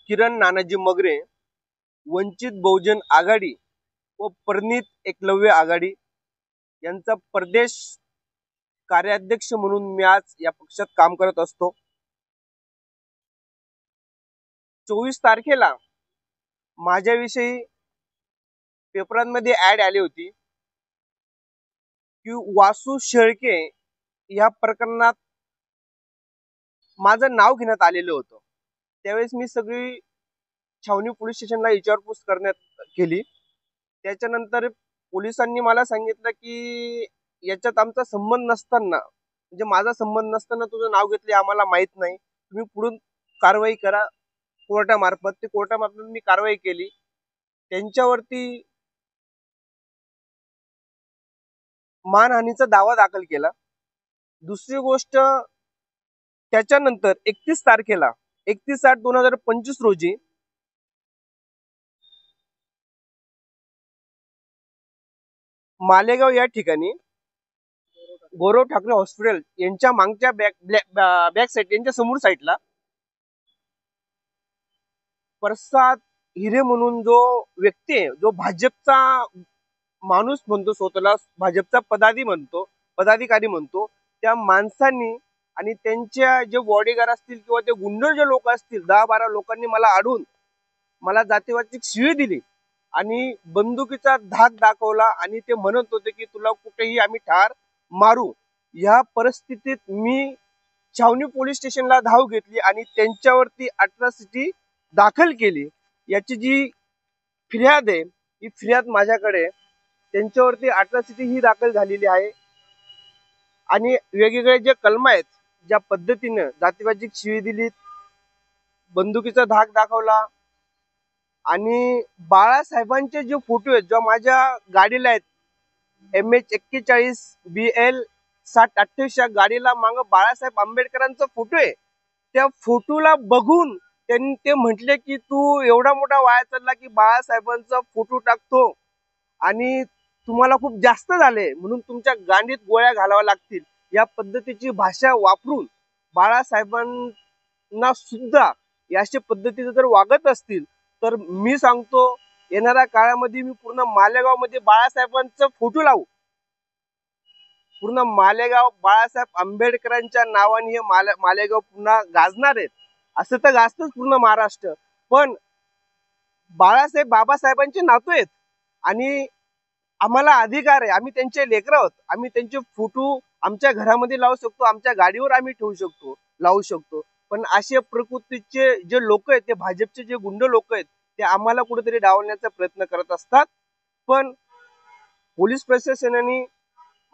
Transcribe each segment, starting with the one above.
किरण नानाजी मगरे, वंचित बहुजन आघाडी व प्रणित एकलव्य आघाडी यांचा प्रदेश कार्याध्यक्ष म्हणून मी आज या पक्षात काम करत असतो। 24 तारखेला माझ्याविषयी पेपरांमध्ये ऍड आली होती की वासू शेळके या प्रकरणात माझं नाव घेण्यात आलेलं होतं। त्यावेळेस मी सगळी छावणी पोलीस स्टेशनला विचारपूस करण्यात केली। त्याच्यानंतर पोलिसांनी मला सांगितलं की याच्यात आमचा संबंध नसताना, म्हणजे माझा संबंध नसताना तुझं नाव घेतले आम्हाला माहित नाही, तुम्ही पुढून कारवाई करा कोर्टामार्फत। ते कोर्टामार्फत मी कारवाई केली, त्यांच्यावरती मानहानीचा दावा दाखल केला। दुसरी गोष्ट, त्याच्यानंतर 31 तारखेला 31/8/2025 रोजी मालेगाव या ठिकाणी गौरव ठाकरे हॉस्पिटल यांच्या मागच्या बॅक साईड, यांच्या समोर साईडला प्रसाद हिरे म्हणून जो व्यक्ती आहे, जो भाजपचा माणूस म्हणतो, स्वतःला भाजपचा पदाधिकारी म्हणतो, त्या माणसांनी आणि त्यांच्या जे बॉडीगार्ड असतील किंवा ते गुंड जे लोक असतील 10-12 लोकांनी मला अडवून मला जातीवाचक शिवी दिली आणि बंदुकीचा धाक दाखवला आणि ते म्हणत होते की तुला कुठेही आम्ही ठार मारू। या परिस्थितीत मी छावणी पोलीस स्टेशनला धाव घेतली आणि त्यांच्यावरती अट्रॉसिटी दाखल केली। याची जी फिर्याद आहे, ही फिर्याद माझ्याकडे, त्यांच्यावरती अट्रॉसिटी ही दाखल झालेली आहे आणि वेगवेगळे जे कलम आहेत, ज्या पद्धतीने जातीवाचक शिवी दिली, बंदुकीचा धाक दाखवला आणि बाळासाहेबांचे जे फोटो आहेत, जो माझ्या गाडीला आहेत, MH41 BL 6028 या गाडीला मागे बाळासाहेब आंबेडकरांचा फोटो आहे। त्या फोटोला बघून त्यांनी ते म्हटले की तू एवढा मोठा वाया चालला की बाळासाहेबांचा फोटो टाकतो आणि तुम्हाला खूप जास्त झाले म्हणून तुमच्या गांडीत गोळ्या घालाव्या लागतील, या पद्धतीची भाषा वापरून बाळासाहेबांना सुद्धा याच्या पद्धतीने जर वागत असतील तर मी सांगतो येणाऱ्या काळामध्ये मी पूर्ण मालेगाव मध्ये बाळासाहेबांचा फोटो लावू, पूर्ण मालेगाव बाळासाहेब आंबेडकरांच्या नावाने हे मालेगाव पुन्हा गाजणार आहेत। असं तर गाजतच पूर्ण महाराष्ट्र, पण बाळासाहेब बाबासाहेबांचे नातू आहेत आणि आम्हाला अधिकार आहे, आम्ही त्यांचे लेकर आहोत, आम्ही त्यांचे फोटो आमच्या घरामध्ये लावू शकतो, आमच्या गाडीवर आम्ही ठेवू शकतो, लावू शकतो। पण अशा प्रकृतीचे जे लोक आहेत, ते भाजपचे जे गुंड लोक आहेत, ते आम्हाला कुठेतरी डावलण्याचा प्रयत्न करत असतात। पण पोलीस प्रशासनाने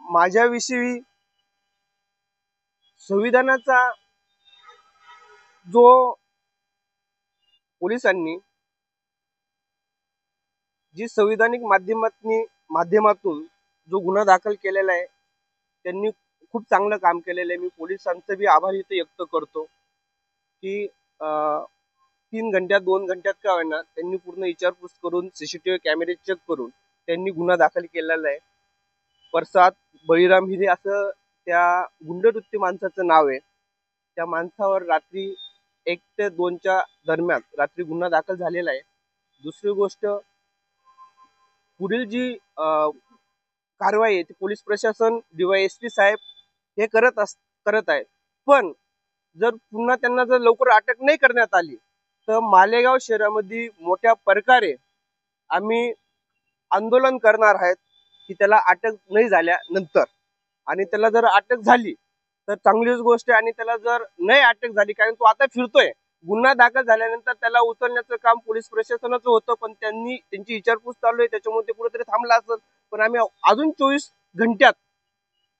माझ्याविषयी संविधानाचा जो पोलिसांनी जी संविधानिक माध्यमातून जो गुन्हा दाखल केलेला आहे, त्यांनी खूप चांगलं काम केलेलं आहे। मी पोलिसांचं बी आभार इथे व्यक्त करतो की 3 घंट्यात 2 घंट्यात का होईना त्यांनी पूर्ण विचारपूस करून CCTV कॅमेरे चेक करून त्यांनी गुन्हा दाखल केलेला आहे। प्रसाद बळीराम हिरे असं त्या गुंडवृत्ती माणसाचं नाव आहे। त्या माणसावर रात्री 1 ते 2च्या दरम्यान रात्री गुन्हा दाखल झालेला आहे। दुसरी गोष्ट, पुढील जी कारवाई आहे ती पोलीस प्रशासन DYSP साहेब हे करत आहे। पण जर पुन्हा त्यांना जर लवकर अटक नाही करण्यात आली तर मालेगाव शहरामध्ये मोठ्या प्रकारे आम्ही आंदोलन करणार आहेत की त्याला अटक नाही झाल्यानंतर, आणि त्याला जर अटक झाली तर चांगलीच गोष्ट आहे, आणि त्याला जर नाही अटक झाली, कारण तो आता फिरतोय, गुन्हा दाखल झाल्यानंतर त्याला उचलण्याचं काम पोलीस प्रशासनाचं होतं, पण त्यांची विचारपूस चालू आहे, त्याच्यामुळे ते कुठेतरी थांबला असेल। पण आम्ही अजून 24 घंट्यात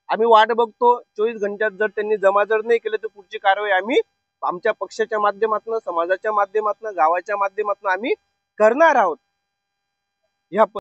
आम्ही वाट बघतो। 24 घंट्यात जर त्यांनी जमा नाही केलं तर पुढची कारवाई आम्ही आमच्या पक्षाच्या माध्यमातून, समाजाच्या माध्यमातून, गावाच्या माध्यमातून आम्ही करणार आहोत। या